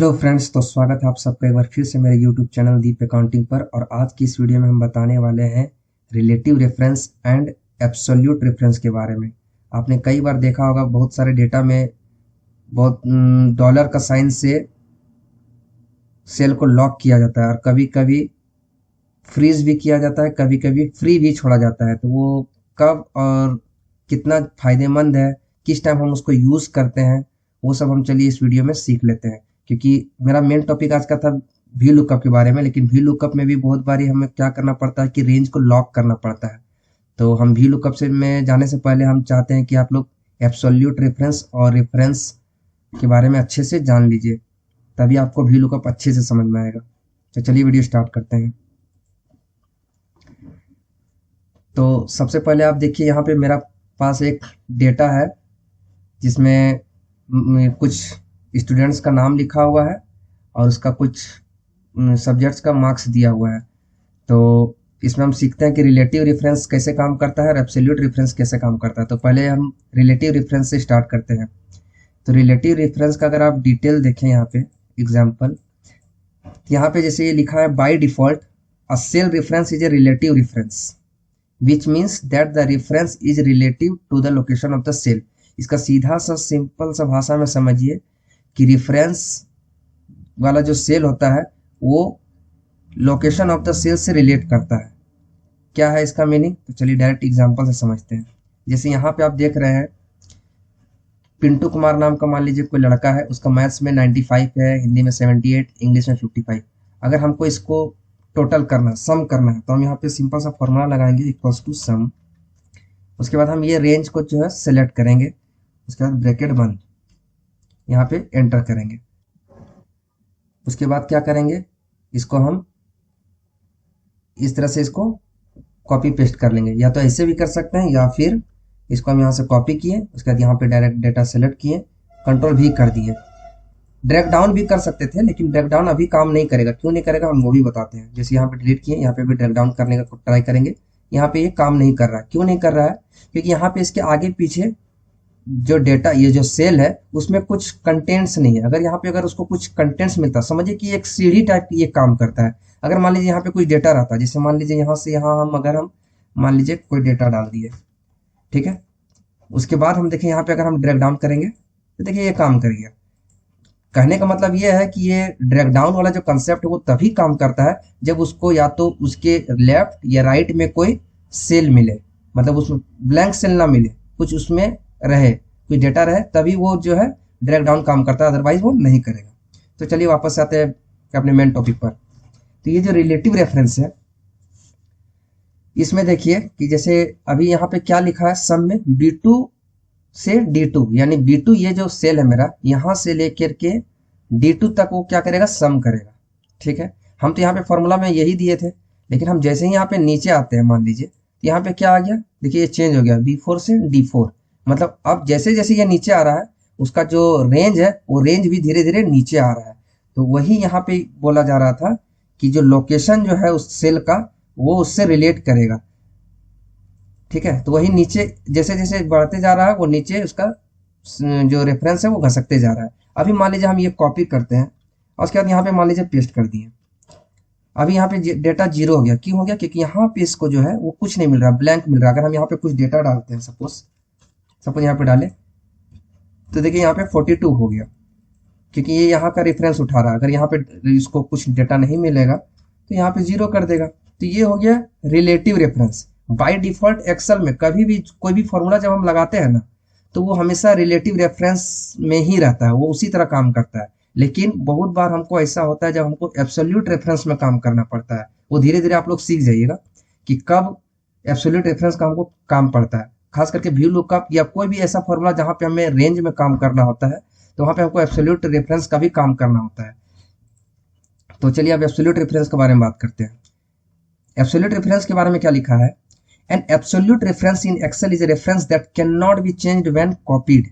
Hello friends, तो स्वागत है आप सबका एक बार फिर से मेरे यूट्यूब चैनल दीप अकाउंटिंग पर। और आज की इस वीडियो में हम बताने वाले हैं relative reference and absolute reference के बारे में। आपने कई बार देखा होगा बहुत सारे डेटा में बहुत डॉलर का साइन से सेल को लॉक किया जाता है और कभी कभी फ्रीज भी किया जाता है, कभी कभी फ्री भी छोड़ा जाता है। तो वो कब और कितना फायदेमंद है, किस टाइम हम उसको यूज करते हैं, वो सब हम चलिए इस वीडियो में सीख लेते हैं। क्योंकि मेरा मेन टॉपिक आज का था वी लुकअप के बारे में, लेकिन वी लुकअप में भी बहुत बारी हमें क्या करना पड़ता है कि रेंज को लॉक करना पड़ता है। तो हम वी लुकअप से में जाने से पहले हम चाहते हैं कि आप लोग एब्सोल्यूट रेफरेंस और रेफरेंस के बारे में अच्छे से जान लीजिए, तभी आपको वी लुकअप अच्छे से समझ में आएगा। तो चलिए वीडियो स्टार्ट करते हैं। तो सबसे पहले आप देखिए, यहाँ पे मेरा पास एक डेटा है जिसमें कुछ स्टूडेंट्स का नाम लिखा हुआ है और उसका कुछ सब्जेक्ट्स का मार्क्स दिया हुआ है। तो इसमें हम सीखते हैं कि रिलेटिव रेफरेंस कैसे काम करता है और एब्सोल्यूट रेफरेंस कैसे काम करता है। तो पहले हम रिलेटिव रेफरेंस से स्टार्ट करते हैं। तो रिलेटिव रेफरेंस का अगर आप डिटेल देखें यहाँ पे एग्जाम्पल, यहाँ पे जैसे ये लिखा है by default a cell reference is a relative reference which means that the reference is relative to the location of the cell. इसका सीधा सा सिंपल सा भाषा में समझिए कि रेफरेंस वाला जो सेल होता है वो लोकेशन ऑफ द सेल से रिलेट करता है। क्या है इसका मीनिंग? तो चलिए डायरेक्ट एग्जांपल से समझते हैं। जैसे यहाँ पे आप देख रहे हैं पिंटू कुमार नाम का मान लीजिए कोई लड़का है, उसका मैथ्स में 95 है, हिंदी में 78, इंग्लिश में 55। अगर हमको इसको टोटल करना, सम करना है, तो हम यहाँ पे सिंपल सा फॉर्मूला लगाएंगे इक्वल्स टू सम। उसके बाद हम ये रेंज को जो है सेलेक्ट करेंगे, उसके बाद ब्रैकेट बंद, यहाँ पे एंटर करेंगे। उसके बाद क्या करेंगे, इसको हम इस तरह से इसको कॉपी पेस्ट कर लेंगे, या तो ऐसे भी कर सकते हैं या फिर इसको हम यहाँ से कॉपी किए, उसके बाद यहाँ पे डायरेक्ट डेटा सेलेक्ट किए, कंट्रोल भी कर दिए। ड्रैग डाउन भी कर सकते थे, लेकिन ड्रैग डाउन अभी काम नहीं करेगा। क्यों नहीं करेगा हम वो भी बताते हैं। जैसे यहाँ पे डिलीट किए, यहाँ पे भी ड्रैग डाउन करने का ट्राई करेंगे, यहाँ पे ये काम नहीं कर रहा है। क्यों नहीं कर रहा है? क्योंकि यहाँ पे इसके आगे पीछे जो डेटा, ये जो सेल है उसमें कुछ कंटेंट्स नहीं है। अगर यहाँ पे अगर उसको कुछ कंटेंट्स मिलता, समझिए कि एक सीढ़ी टाइप की ये काम करता है। अगर मान लीजिए यहाँ पे कुछ डेटा रहता, जैसे मान लीजिए यहाँ से यहाँ हम मान लीजिए कोई डेटा डाल दिए, ठीक है। उसके बाद हम देखें यहाँ पे अगर हम ड्रैग डाउन करेंगे तो देखिए ये काम करेगा। कहने का मतलब ये है कि ये ड्रैग डाउन वाला जो कंसेप्ट है वो तभी काम करता है जब उसको या तो उसके लेफ्ट या राइट में कोई सेल मिले, मतलब उसमें ब्लैंक सेल ना मिले, कुछ उसमें रहे, कोई डेटा रहे, तभी वो जो है ड्रैग डाउन काम करता है, अदरवाइज वो नहीं करेगा। तो चलिए वापस आते हैं अपने मेन टॉपिक पर। तो ये जो रिलेटिव रेफरेंस है, इसमें देखिए कि जैसे अभी यहाँ पे क्या लिखा है, सम में B2 से D2, यानी B2 ये जो सेल है मेरा, यहाँ से लेकर के D2 तक वो क्या करेगा, सम करेगा, ठीक है। हम तो यहाँ पे फॉर्मूला में यही दिए थे, लेकिन हम जैसे ही यहाँ पे नीचे आते हैं, मान लीजिए यहाँ पे क्या आ गया, देखिए ये चेंज हो गया B4 से D4। मतलब अब जैसे जैसे ये नीचे आ रहा है, उसका जो रेंज है वो रेंज भी धीरे धीरे नीचे आ रहा है। तो वही यहाँ पे बोला जा रहा था कि जो लोकेशन जो है उस सेल का, वो उससे रिलेट करेगा, ठीक है। तो वही नीचे जैसे जैसे बढ़ते जा रहा है, वो नीचे उसका जो रेफरेंस है वो घसकते जा रहा है। अभी मान लीजिए हम ये कॉपी करते हैं और उसके बाद यहाँ पे मान लीजिए पेस्ट कर दिए। अभी यहाँ पे डेटा 0 हो गया। क्यों हो गया? क्योंकि यहाँ पे इसको जो है वो कुछ नहीं मिल रहा, ब्लैंक मिल रहा है। अगर हम यहाँ पे कुछ डेटा डालते हैं, सपोज यहाँ पे डाले, तो देखिए यहाँ पे 42 हो गया, क्योंकि ये यहाँ का रेफरेंस उठा रहा है। अगर यहाँ पे इसको कुछ डेटा नहीं मिलेगा तो यहाँ पे 0 कर देगा। तो ये हो गया relative reference. By default Excel में कभी भी कोई भी फॉर्मूला जब हम लगाते हैं ना, तो वो हमेशा रिलेटिव रेफरेंस में ही रहता है, वो उसी तरह काम करता है। लेकिन बहुत बार हमको ऐसा होता है जब हमको एब्सोल्यूट रेफरेंस में काम करना पड़ता है। वो धीरे धीरे आप लोग सीख जाइएगा कि कब एब्सोल्यूट रेफरेंस का हमको काम पड़ता है। खास करके व्यू लुकअप या कोई भी ऐसा फॉर्मूला जहां पे हमें रेंज में काम करना होता है, तो वहां पे हमको एब्सोल्यूट रेफरेंस का भी काम करना होता है। तो चलिए अब एब्सोल्यूट रेफरेंस के बारे में बात करते हैं। एब्सोल्यूट रेफरेंस के बारे में क्या लिखा है, an absolute reference in Excel is a reference that can not be changed when copied.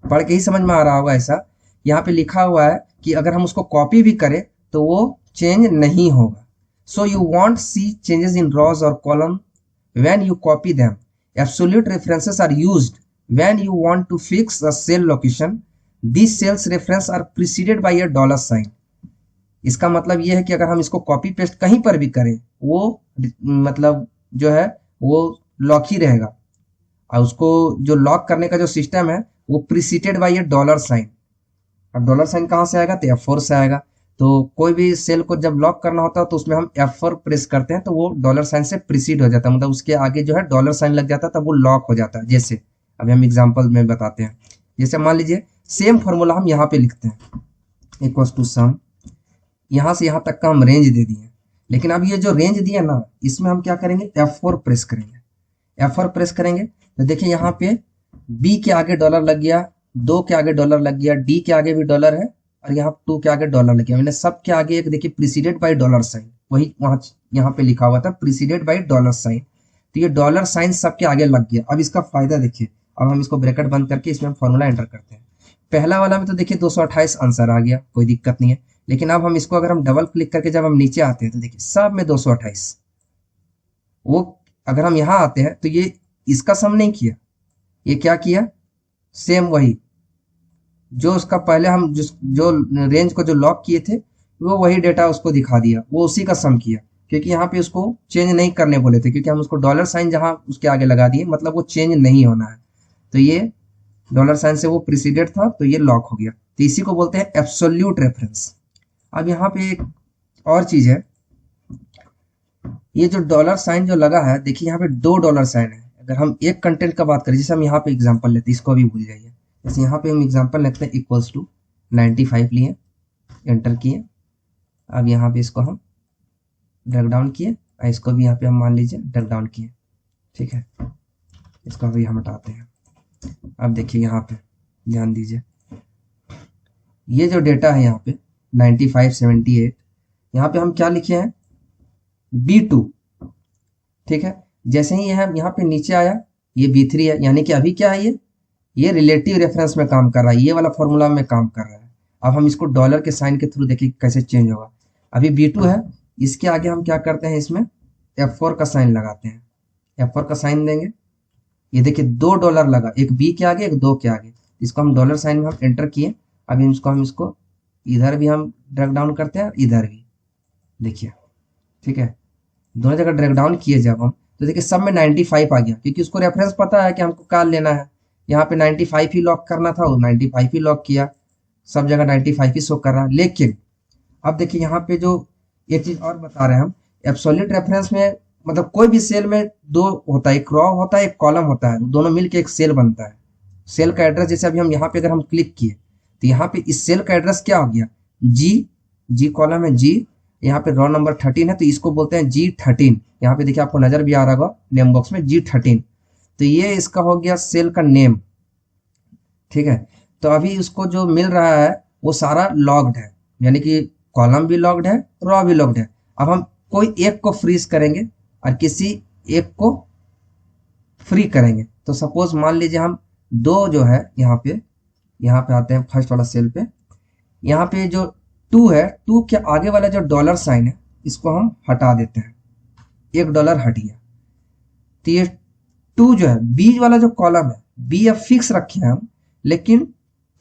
पढ़ के ही समझ में आ रहा होगा ऐसा। यहाँ पे लिखा हुआ है कि अगर हम उसको कॉपी भी करें तो वो चेंज नहीं होगा। So you want see changes in rows और column when you copy them. Absolute references are used when you want to fix a cell location this cells reference are preceded by a dollar sign. इसका मतलब ये है कि अगर हम इसको copy paste कहीं पर भी करें वो मतलब जो है वो लॉक ही रहेगा, और उसको जो लॉक करने का जो सिस्टम है वो preceded by a dollar sign. अब डॉलर साइन कहाँ से आएगा? तो F4 से आएगा। तो कोई भी सेल को जब लॉक करना होता है तो उसमें हम F4 प्रेस करते हैं तो वो डॉलर साइन से प्रीसीड हो जाता है, मतलब उसके आगे जो है डॉलर साइन लग जाता है तब वो लॉक हो जाता है। जैसे अभी हम एग्जांपल में बताते हैं, जैसे मान लीजिए सेम फॉर्मूला हम यहाँ पे लिखते हैं, इक्वल्स टू सम, यहाँ से यहाँ तक का हम रेंज दे दिए, लेकिन अब ये जो रेंज दिया ना इसमें हम क्या करेंगे? F4 प्रेस करेंगे। F4 प्रेस करेंगे तो देखिए यहाँ पे बी के आगे डॉलर लग गया, 2 के आगे डॉलर लग गया, डी के आगे भी डॉलर है, और यहाँ 2 के आगे डॉलर लग गया। मैंने सब के आगे एक देखिए प्रीसीडेड बाय डॉलर साइन, वही वहां यहाँ पे लिखा हुआ था प्रीसीडेड बाय डॉलर साइन। तो ये डॉलर साइन सबके आगे लग गया। अब इसका फायदा देखिए, अब हम इसको ब्रैकेट बंद करके इसमें हम फॉर्मूला एंटर करते हैं। पहला वाला में तो देखिए 228 आंसर आ गया, कोई दिक्कत नहीं है। लेकिन अब हम इसको अगर हम डबल क्लिक करके जब हम नीचे आते हैं तो देखिए सब में 228, वो अगर हम यहाँ आते हैं तो ये इसका सम नहीं किया, ये क्या किया? सेम वही जो उसका पहले हम जो रेंज को जो लॉक किए थे वो वही डेटा उसको दिखा दिया, वो उसी का सम किया, क्योंकि यहाँ पे उसको चेंज नहीं करने बोले थे, क्योंकि हम उसको डॉलर साइन जहां उसके आगे लगा दिए मतलब वो चेंज नहीं होना है। तो ये डॉलर साइन से वो प्रीसीडेड था तो ये लॉक हो गया। तो इसी को बोलते हैं एब्सोल्यूट रेफरेंस। अब यहाँ पे एक और चीज है, ये जो डॉलर साइन जो लगा है देखिए यहाँ पे 2 डॉलर साइन है। अगर हम एक कंटेंट का बात करें, जैसे हम यहाँ पे एग्जांपल लेते हैं, इसको भी भूल जाइए, जैसे यहाँ पे हम एग्जांपल लेते हैं इक्वल्स टू 95 लिए, एंटर किए। अब यहाँ पे इसको हम ड्रैग डाउन किए, और इसको भी यहाँ पे हम मान लीजिए ड्रैग डाउन किए, ठीक है। इसको अभी हम हटाते हैं। अब देखिए यहाँ पे ध्यान दीजिए, ये जो डेटा है यहाँ पे 95 78, यहाँ पे हम क्या लिखे हैं? B2, ठीक है। जैसे ही यह यहाँ पे नीचे आया ये B3 है, यानी कि अभी क्या है, ये रिलेटिव रेफरेंस में काम कर रहा है, ये वाला फॉर्मूला में काम कर रहा है। अब हम इसको डॉलर के साइन के थ्रू देखिए कैसे चेंज होगा। अभी B2 है, इसके आगे हम क्या करते हैं, इसमें F4 का साइन लगाते हैं, F4 का साइन देंगे। ये देखिए 2 डॉलर लगा, एक B के आगे एक 2 के आगे, इसको हम डॉलर साइन में हम एंटर किए। अभी हम इसको इधर भी हम ड्रैग डाउन करते हैं, इधर भी देखिए, ठीक है। दोनों जगह ड्रैग डाउन किए जब हम, तो देखिए सब में 95 आ गया, क्योंकि उसको रेफरेंस पता है कि हमको क्या लेना है। यहाँ पे 95 ही लॉक करना था, वो 95 ही लॉक किया, सब जगह 95 ही शो कर रहा है। लेकिन अब देखिए यहाँ पे जो एक चीज और बता रहे हैं हम, एब्सोल्यूट रेफरेंस में मतलब कोई भी सेल में 2 होता है, एक रो होता है एक कॉलम होता है, दोनों मिलके एक सेल बनता है। सेल का एड्रेस जैसे अभी हम यहाँ पे अगर हम क्लिक किए तो यहाँ पे इस सेल का एड्रेस क्या हो गया? जी कॉलम है, जी यहाँ पे रो नंबर 13 है तो इसको बोलते हैं G13। यहाँ पे देखिए आपको नजर भी आ रहा होगा नेम बॉक्स में G13, तो ये इसका हो गया सेल का नेम, ठीक है। तो अभी उसको जो मिल रहा है वो सारा लॉग्ड है, यानी कि कॉलम भी लॉग्ड है, रो भी लॉग्ड है। अब हम कोई एक को फ्रीज करेंगे और किसी एक को फ्री करेंगे। तो सपोज मान लीजिए हम 2 जो है यहाँ पे आते हैं फर्स्ट वाला सेल पे, यहाँ पे जो 2 है, 2 के आगे वाला जो डॉलर साइन है इसको हम हटा देते हैं, $1 हट गया। तो ये 2 जो है, बी वाला जो कॉलम है, बी अब फिक्स रखे हैं हम, लेकिन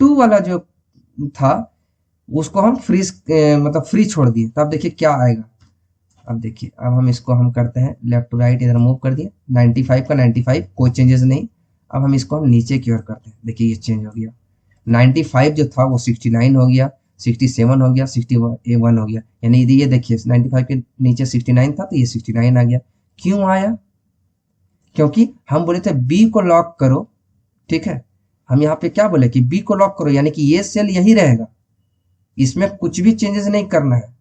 2 वाला जो था उसको हम फ्रीज मतलब फ्री छोड़ दिए। तो अब देखिए क्या आएगा। अब देखिए अब हम इसको हम करते हैं लेफ्ट टू राइट, इधर मूव कर दिए, 95 का 95 कोई चेंजेस नहीं। अब हम इसको हम नीचे की ओर करते हैं, देखिए ये चेंज हो गया, 95 जो था वो 69 हो गया, 67 हो गया, 61 हो गया, यानी ये देखिए 95 के नीचे 69 था तो ये 69 आ गया। क्यों आया? क्योंकि हम बोले थे बी को लॉक करो, ठीक है। हम यहाँ पे क्या बोले कि बी को लॉक करो, यानी कि ये सेल यही रहेगा, इसमें कुछ भी चेंजेस नहीं करना है।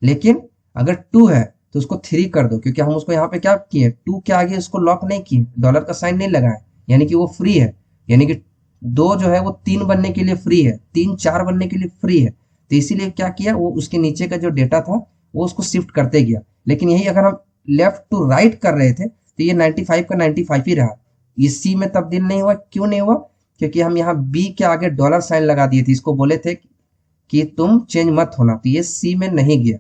लेकिन अगर 2 है तो उसको 3 कर दो, क्योंकि हम उसको यहाँ पे क्या किए, 2 के आगे उसको लॉक नहीं किए, डॉलर का साइन नहीं लगाए, यानी कि वो फ्री है। यानी कि 2 जो है वो 3 बनने के लिए फ्री है, 3 4 बनने के लिए फ्री है। तो इसीलिए क्या किया, वो उसके नीचे का जो डेटा था वो उसको शिफ्ट करते गया। लेकिन यही अगर हम लेफ्ट टू राइट कर रहे थे तो ये 95 का 95 ही रहा, ये सी में तब्दील नहीं हुआ। क्यों नहीं हुआ? क्योंकि हम यहाँ बी के आगे डॉलर साइन लगा दिए थे, इसको बोले थे कि तुम चेंज मत होना, तो ये सी में नहीं गया।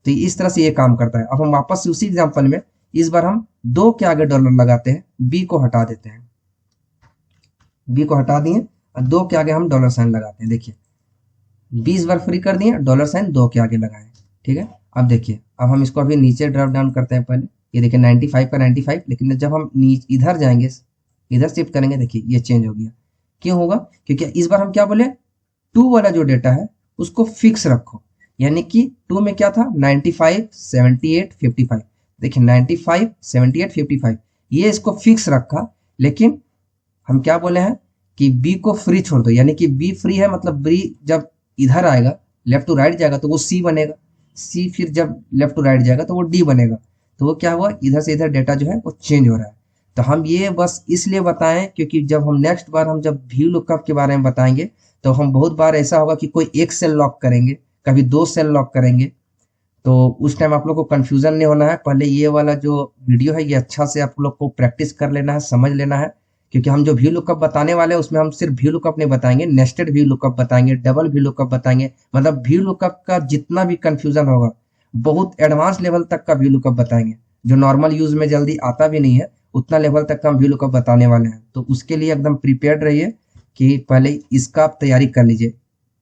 तो इस तरह से ये काम करता है। अब हम वापस उसी एग्जांपल में इस बार हम 2 के आगे डॉलर लगाते हैं, बी को हटा देते हैं, बी को हटा दिए। और 2 के आगे हम डॉलर साइन लगाते हैं। देखिए 20 बार फ्री कर दिए, डॉलर साइन 2 के आगे लगाए, ठीक है। अब देखिए, अब हम इसको अभी नीचे ड्रॉप डाउन करते हैं। पहले ये देखिए 95 का 95, लेकिन जब हम इधर जाएंगे, इधर शिफ्ट करेंगे, देखिए ये चेंज हो गया। क्यों होगा? क्योंकि इस बार हम क्या बोले, 2 वाला जो डेटा है उसको फिक्स रखो। यानी कि 2 में क्या था, 95, 78, 55। देखिए 95, 78, 55 ये इसको फिक्स रखा, लेकिन हम क्या बोले हैं कि बी को फ्री छोड़ दो। यानी कि बी फ्री है, मतलब बी जब इधर आएगा, लेफ्ट टू राइट जाएगा तो वो सी बनेगा, सी फिर जब लेफ्ट टू राइट जाएगा तो वो डी बनेगा। तो वो क्या हुआ, इधर से इधर डेटा जो है वो चेंज हो रहा है। तो हम ये बस इसलिए बताएं क्योंकि जब हम नेक्स्ट बार हम जब व्यू लुकअप के बारे में बताएंगे तो हम बहुत बार ऐसा होगा कि कोई एक सेल लॉक करेंगे, कभी 2 सेल लॉक करेंगे, तो उस टाइम आप लोग को कंफ्यूजन नहीं होना है। पहले ये वाला जो वीडियो है ये अच्छा से आप लोग को प्रैक्टिस कर लेना है, समझ लेना है। क्योंकि हम जो व्यू लुकअप बताने वाले हैं उसमें हम सिर्फ व्यू लुकअप नहीं बताएंगे, नेस्टेड व्यू लुकअप बताएंगे, डबल व्यू लुकअप बताएंगे। मतलब व्यू लुकअप का जितना भी कंफ्यूजन होगा, बहुत एडवांस लेवल तक का व्यू लुकअप बताएंगे, जो नॉर्मल यूज में जल्दी आता भी नहीं है, उतना लेवल तक का हम व्यू लुकअप बताने वाले हैं। तो उसके लिए एकदम प्रिपेयर्ड रहिए कि पहले इसका आप तैयारी कर लीजिए,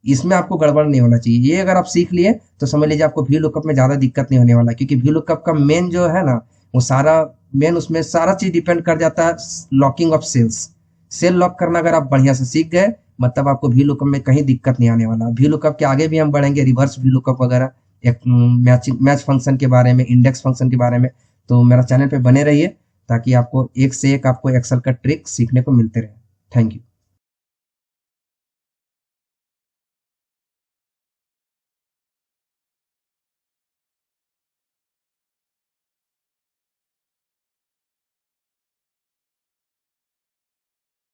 इसमें आपको गड़बड़ नहीं होना चाहिए। ये अगर आप सीख लिए तो समझ लीजिए आपको व्यू लुकअप में ज्यादा दिक्कत नहीं होने वाला। क्योंकि व्यू लुकअप का मेन जो है ना, वो सारा मेन उसमें सारा चीज डिपेंड कर जाता है locking of cells. Cell lock करना अगर आप बढ़िया से सीख गए, मतलब आपको व्यू लुकअप में कहीं दिक्कत नहीं आने वाला। व्यू लुकअप के आगे भी हम बढ़ेंगे, रिवर्स व्यू लुकअप वगैरह, एक मैच फंक्शन के बारे में, इंडेक्स फंक्शन के बारे में। तो मेरा चैनल पे बने रहिए ताकि आपको एक से एक आपको एक्सेल का ट्रिक सीखने को मिलते रहे। Thank you.